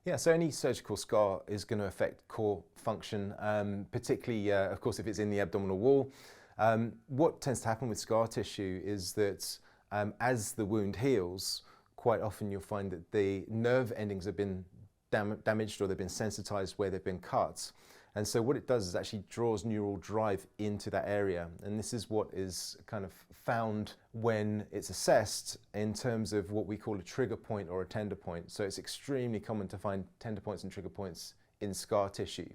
Yeah, so any surgical scar is going to affect core function, particularly, of course, if it's in the abdominal wall. What tends to happen with scar tissue is that as the wound heals, quite often you'll find that the nerve endings have been damaged or they've been sensitized where they've been cut. And so what it does is actually draws neural drive into that area. And this is what is kind of found when it's assessed in terms of what we call a trigger point or a tender point. So it's extremely common to find tender points and trigger points in scar tissue.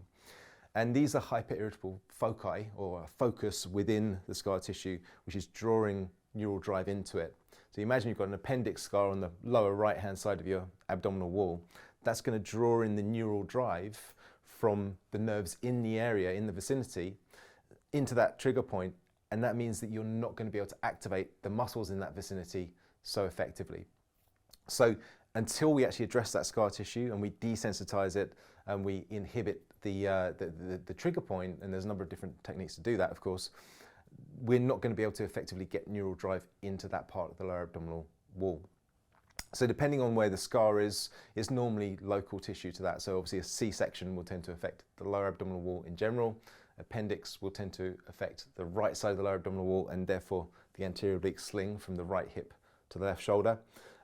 And these are hyperirritable foci, or a focus within the scar tissue, which is drawing neural drive into it. So you imagine you've got an appendix scar on the lower right-hand side of your abdominal wall. That's going to draw in the neural drive from the nerves in the area, in the vicinity, into that trigger point, and that means that you're not going to be able to activate the muscles in that vicinity so effectively. So until we actually address that scar tissue and we desensitize it and we inhibit the trigger point, and there's a number of different techniques to do that, of course, we're not going to be able to effectively get neural drive into that part of the lower abdominal wall. So depending on where the scar is, it's normally local tissue to that. So obviously a C-section will tend to affect the lower abdominal wall in general. Appendix will tend to affect the right side of the lower abdominal wall and therefore the anterior oblique sling from the right hip to the left shoulder.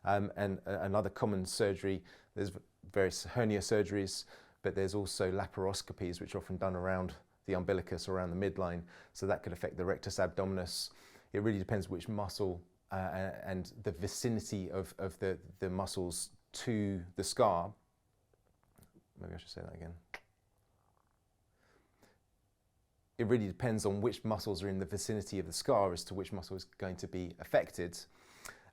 And another common surgery, there's various hernia surgeries, but there's also laparoscopies which are often done around the umbilicus, around the midline. So that could affect the rectus abdominis. It really depends which muscle and the vicinity of the muscles to the scar. Maybe I should say that again. It really depends on which muscles are in the vicinity of the scar as to which muscle is going to be affected.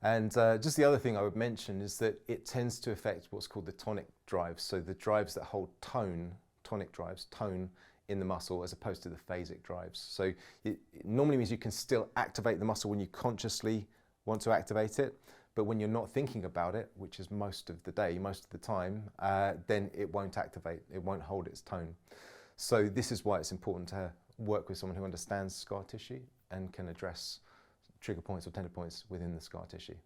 And just the other thing I would mention is that it tends to affect what's called the tonic drives. So the drives that hold tone, tonic drives, tone in the muscle as opposed to the phasic drives. So it normally means you can still activate the muscle when you consciously want to activate it, but when you're not thinking about it, which is most of the day, most of the time, then it won't activate, it won't hold its tone. So this is why it's important to work with someone who understands scar tissue and can address trigger points or tender points within the scar tissue.